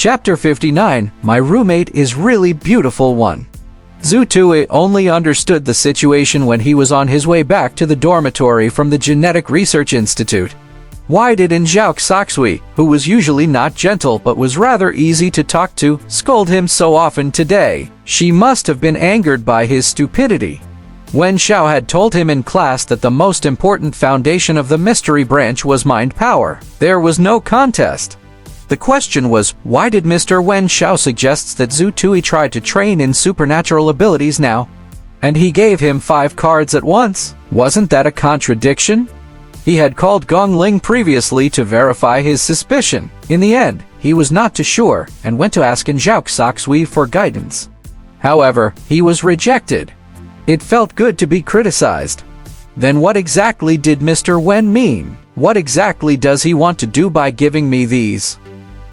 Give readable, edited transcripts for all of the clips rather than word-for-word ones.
Chapter 59, My Roommate is Really Beautiful one. Zhu Tui only understood the situation when he was on his way back to the dormitory from the Genetic Research Institute. Why did Zhao Soxui, who was usually not gentle but was rather easy to talk to, scold him so often today? She must have been angered by his stupidity. Wen Xiao had told him in class that the most important foundation of the mystery branch was mind power. There was no contest. The question was, why did Mr. Wen Xiao suggests that Zhu Tui try to train in supernatural abilities now? And he gave him 5 cards at once. Wasn't that a contradiction? He had called Gong Ling previously to verify his suspicion. In the end, he was not too sure and went to ask Zhao Soxui for guidance. However, he was rejected. It felt good to be criticized. Then what exactly did Mr. Wen mean? What exactly does he want to do by giving me these?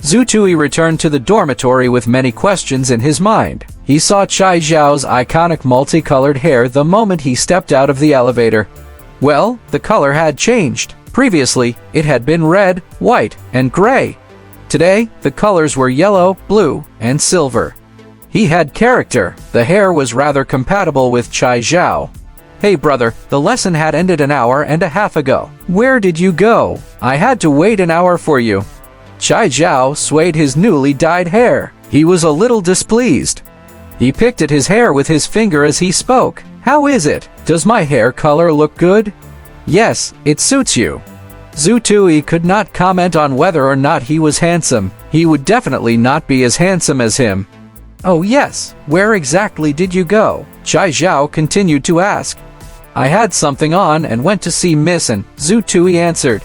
Zhu Tui returned to the dormitory with many questions in his mind. He saw Chai Zhao's iconic multicolored hair the moment he stepped out of the elevator. Well, the color had changed. Previously, it had been red, white, and gray. Today, the colors were yellow, blue, and silver. He had character. The hair was rather compatible with Chai Zhao. Hey brother, the lesson had ended an hour and a half ago. Where did you go? I had to wait an hour for you. Chai Zhao swayed his newly dyed hair. He was a little displeased. He picked at his hair with his finger as he spoke. How is it? Does my hair color look good? Yes, it suits you. Zhu Tui could not comment on whether or not he was handsome. He would definitely not be as handsome as him. Oh yes, where exactly did you go? Chai Zhao continued to ask. I had something on and went to see Miss and Zhu Tui answered.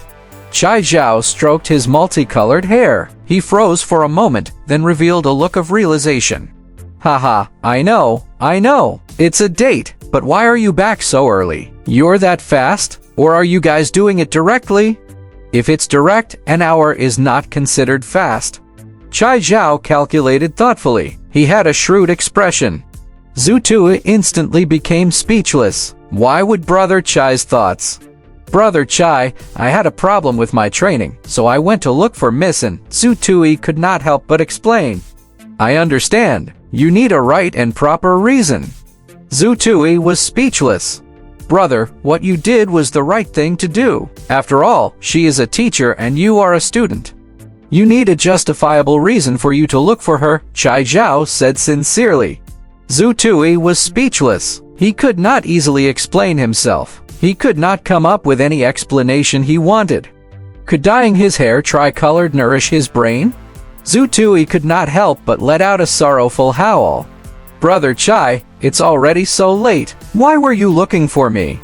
Chai Zhao stroked his multicolored hair. He froze for a moment, then revealed a look of realization. Haha, I know. It's a date, but why are you back so early? You're that fast? Or are you guys doing it directly? If it's direct, an hour is not considered fast. Chai Zhao calculated thoughtfully. He had a shrewd expression. Zhu Tui instantly became speechless. Why would Brother Chai's thoughts? Brother Chai, I had a problem with my training, so I went to look for Miss and Zhu Tui could not help but explain. I understand. You need a right and proper reason. Zhu Tui was speechless. Brother, what you did was the right thing to do. After all, she is a teacher and you are a student. You need a justifiable reason for you to look for her, Chai Zhao said sincerely. Zhu Tui was speechless. He could not easily explain himself. He could not come up with any explanation he wanted. Could dyeing his hair tricolored nourish his brain? Zhu Tui could not help but let out a sorrowful howl. Brother Chai, it's already so late. Why were you looking for me?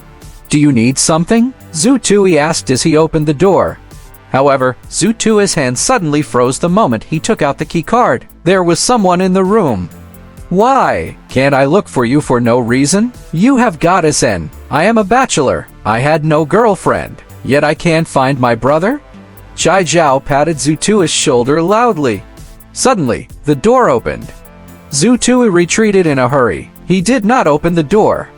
Do you need something? Zhu Tui asked as he opened the door. However, Zhu Tui's hand suddenly froze the moment he took out the key card. There was someone in the room. Why? Can't I look for you for no reason? You have goddess N. I am a bachelor. I had no girlfriend. Yet I can't find my brother? Chai Zhao patted Zhu Tui's shoulder loudly. Suddenly, the door opened. Zhu Tui retreated in a hurry. He did not open the door.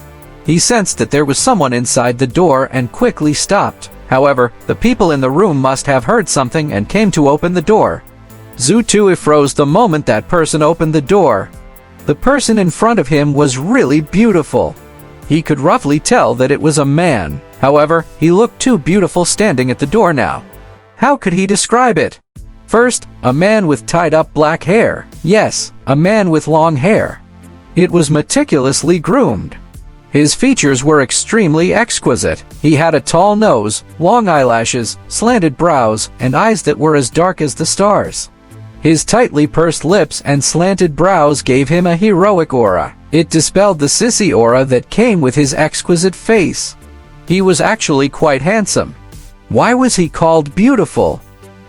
He sensed that there was someone inside the door and quickly stopped. However, the people in the room must have heard something and came to open the door. Zhu Tui froze the moment that person opened the door. The person in front of him was really beautiful. He could roughly tell that it was a man. However, he looked too beautiful standing at the door now. How could he describe it? First, a man with tied-up black hair. Yes, a man with long hair. It was meticulously groomed. His features were extremely exquisite. He had a tall nose, long eyelashes, slanted brows, and eyes that were as dark as the stars. His tightly pursed lips and slanted brows gave him a heroic aura. It dispelled the sissy aura that came with his exquisite face. He was actually quite handsome. Why was he called beautiful?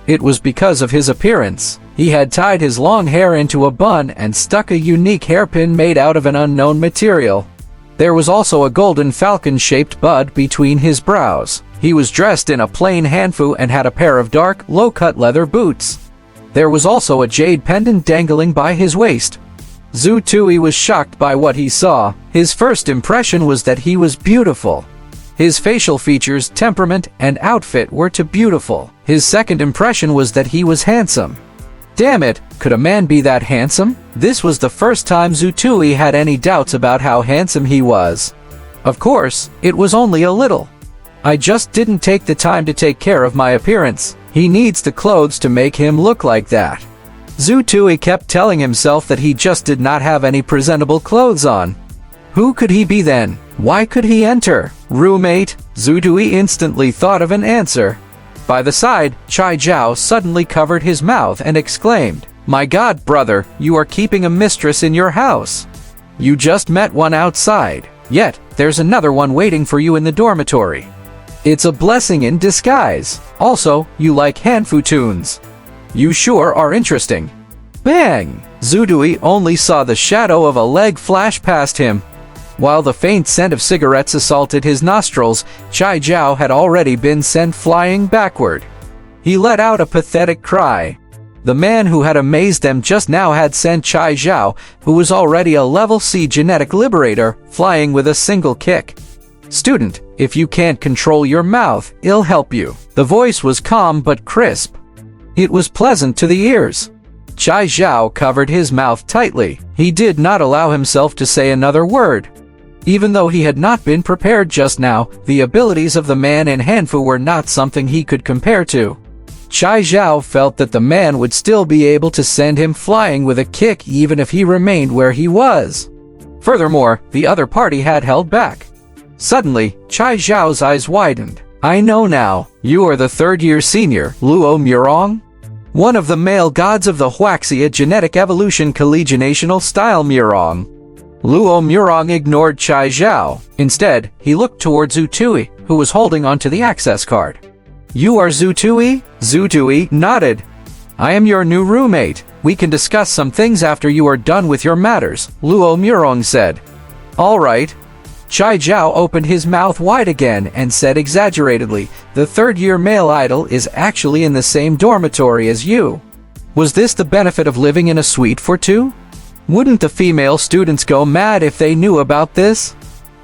It was because of his appearance. He had tied his long hair into a bun and stuck a unique hairpin made out of an unknown material. There was also a golden falcon-shaped bud between his brows. He was dressed in a plain hanfu and had a pair of dark, low-cut leather boots. There was also a jade pendant dangling by his waist. Zhu Tui was shocked by what he saw. His first impression was that he was beautiful. His facial features, temperament, and outfit were too beautiful. His second impression was that he was handsome. Damn it, could a man be that handsome? This was the first time Zutui had any doubts about how handsome he was. Of course, it was only a little. I just didn't take the time to take care of my appearance. He needs the clothes to make him look like that. Zutui kept telling himself that he just did not have any presentable clothes on. Who could he be then? Why could he enter? Roommate? Zutui instantly thought of an answer. By the side, Chai Zhao suddenly covered his mouth and exclaimed, "My God, brother, you are keeping a mistress in your house. You just met one outside, yet there's another one waiting for you in the dormitory. It's a blessing in disguise. Also, you like Hanfu tunes. You sure are interesting." Bang! Zutui only saw the shadow of a leg flash past him. While the faint scent of cigarettes assaulted his nostrils, Chai Zhao had already been sent flying backward. He let out a pathetic cry. The man who had amazed them just now had sent Chai Zhao, who was already a level C genetic liberator, flying with a single kick. "Student, if you can't control your mouth, it'll help you." The voice was calm but crisp. It was pleasant to the ears. Chai Zhao covered his mouth tightly. He did not allow himself to say another word. Even though he had not been prepared just now, the abilities of the man in Hanfu were not something he could compare to. Chai Zhao felt that the man would still be able to send him flying with a kick even if he remained where he was. Furthermore, the other party had held back. Suddenly, Chai Zhao's eyes widened. "I know now. You are the third-year senior, Luo Murong? One of the male gods of the Wuxia genetic evolution colliginational style Murong." Luo Murong ignored Chai Zhao. Instead, he looked toward Zutui, who was holding onto the access card. "You are Zutui?" Zutui nodded. "I am your new roommate. We can discuss some things after you are done with your matters," Luo Murong said. "All right." Chai Zhao opened his mouth wide again and said exaggeratedly, "The third-year male idol is actually in the same dormitory as you. Was this the benefit of living in a suite for two? Wouldn't the female students go mad if they knew about this?"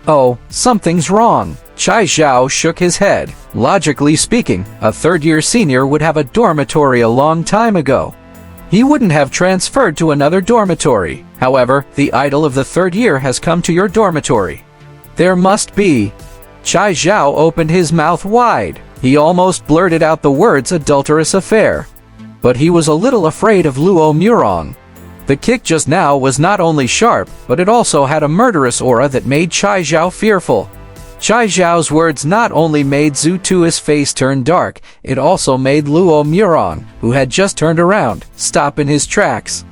"Oh, something's wrong." Chai Zhao shook his head. Logically speaking, a third-year senior would have a dormitory a long time ago. He wouldn't have transferred to another dormitory. However, the idol of the third year has come to your dormitory. There must be. Chai Zhao opened his mouth wide. He almost blurted out the words adulterous affair. But he was a little afraid of Luo Murong. The kick just now was not only sharp, but it also had a murderous aura that made Chai Zhao fearful. Chai Zhao's words not only made Zutui's face turn dark, it also made Luo Murong, who had just turned around, stop in his tracks.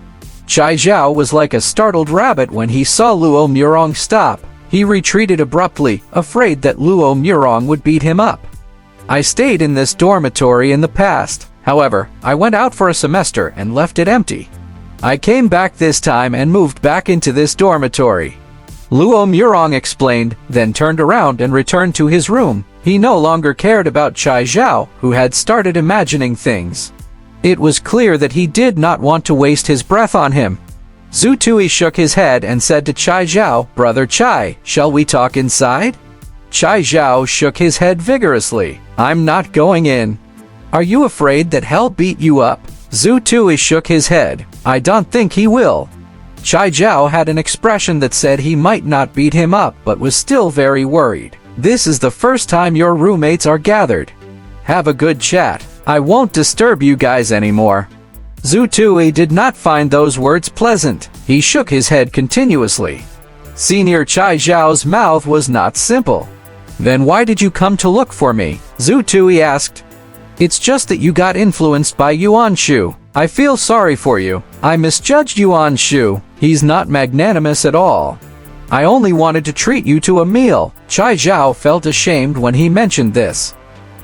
Chai Zhao was like a startled rabbit when he saw Luo Murong stop. He retreated abruptly, afraid that Luo Murong would beat him up. "I stayed in this dormitory in the past. However, I went out for a semester and left it empty. I came back this time and moved back into this dormitory," Luo Murong explained, then turned around and returned to his room. He no longer cared about Chai Zhao, who had started imagining things. It was clear that he did not want to waste his breath on him. Zutui shook his head and said to Chai Zhao, "Brother Chai, shall we talk inside?" Chai Zhao shook his head vigorously. "I'm not going in." "Are you afraid that hell beat you up?" Zutui shook his head. "I don't think he will." Chai Zhao had an expression that said he might not beat him up but was still very worried. "This is the first time your roommates are gathered. Have a good chat. I won't disturb you guys anymore." Zutui did not find those words pleasant. He shook his head continuously. Senior Chai Zhao's mouth was not simple. "Then why did you come to look for me?" Zutui asked. "It's just that you got influenced by Yuan Shu. I feel sorry for you. I misjudged Yuan Shu. He's not magnanimous at all. I only wanted to treat you to a meal." Chai Zhao felt ashamed when he mentioned this.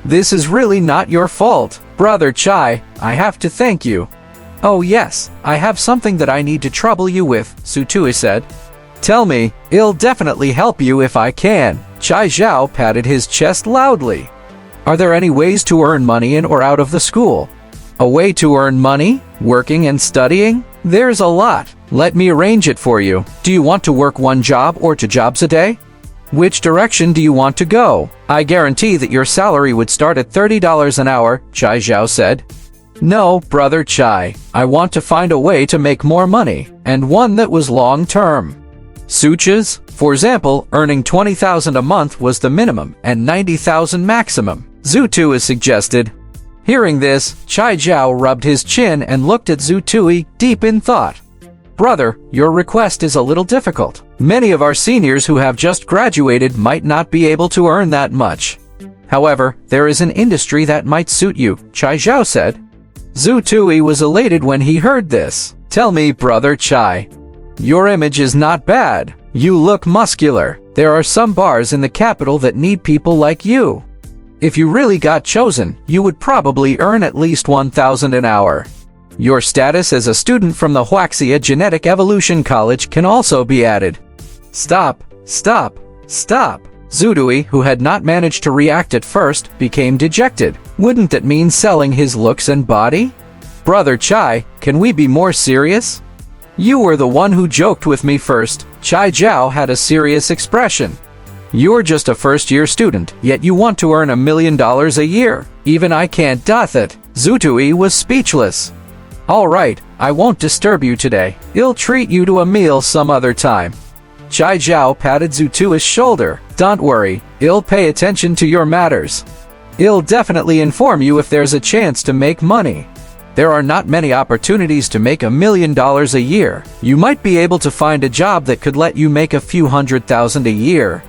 "This is really not your fault. Brother Chai, I have to thank you." "Oh yes, I have something that I need to trouble you with," Zutui said. "Tell me, it'll definitely help you if I can." Chai Zhao patted his chest loudly. "Are there any ways to earn money in or out of the school?" "A way to earn money? Working and studying? There's a lot. Let me arrange it for you. Do you want to work one job or 2 jobs a day? Which direction do you want to go? I guarantee that your salary would start at $30 an hour," Chai Zhao said. No, brother Chai, I want to find a way to make more money, and one that was long-term. Suchas, for example, earning 20,000 a month was the minimum and 90,000 maximum, Zutui suggested. Hearing this, Chai Jiao rubbed his chin and looked at Zutui deep in thought. Brother, your request is a little difficult. Many of our seniors who have just graduated might not be able to earn that much. However, there is an industry that might suit you, Chai Jiao said. Zutui was elated when he heard this. Tell me, brother Chai. Your image is not bad. You look muscular. There are some bars in the capital that need people like you. If you really got chosen, you would probably earn at least 1,000 an hour. Your status as a student from the Wuxia Genetic Evolution College can also be added. Stop, stop, stop. Zutui, who had not managed to react at first, became dejected. Wouldn't that mean selling his looks and body? Brother Chai, can we be more serious? You were the one who joked with me first. Chai Jiao had a serious expression. You're just a first-year student, yet you want to earn $1 million a year. Even I can't doth it. Zutui was speechless. All right, I won't disturb you today. I'll treat you to a meal some other time. Chai Jiao patted Zutui's shoulder. Don't worry, I'll pay attention to your matters. I'll definitely inform you if there's a chance to make money. There are not many opportunities to make $1 million a year. You might be able to find a job that could let you make a few $100,000 a year.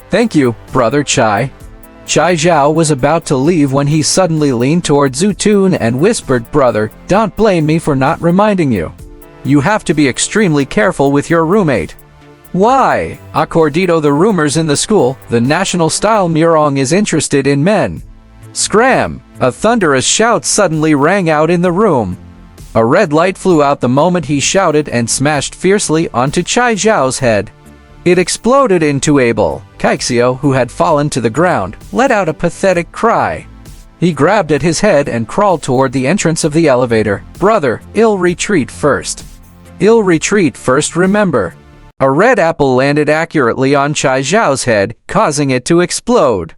Thank you, brother Chai. Chai Jiao was about to leave when he suddenly leaned toward Zutun and whispered, Brother, don't blame me for not reminding you. You have to be extremely careful with your roommate. Why? Accordito the rumors in the school, the national-style Murong is interested in men. Scram! A thunderous shout suddenly rang out in the room. A red light flew out the moment he shouted and smashed fiercely onto Chai Jiao's head. It exploded into Abel. Kaixio, who had fallen to the ground, let out a pathetic cry. He grabbed at his head and crawled toward the entrance of the elevator. Brother, I'll retreat first. I'll retreat first, remember. A red apple landed accurately on Chai Jiao's head, causing it to explode.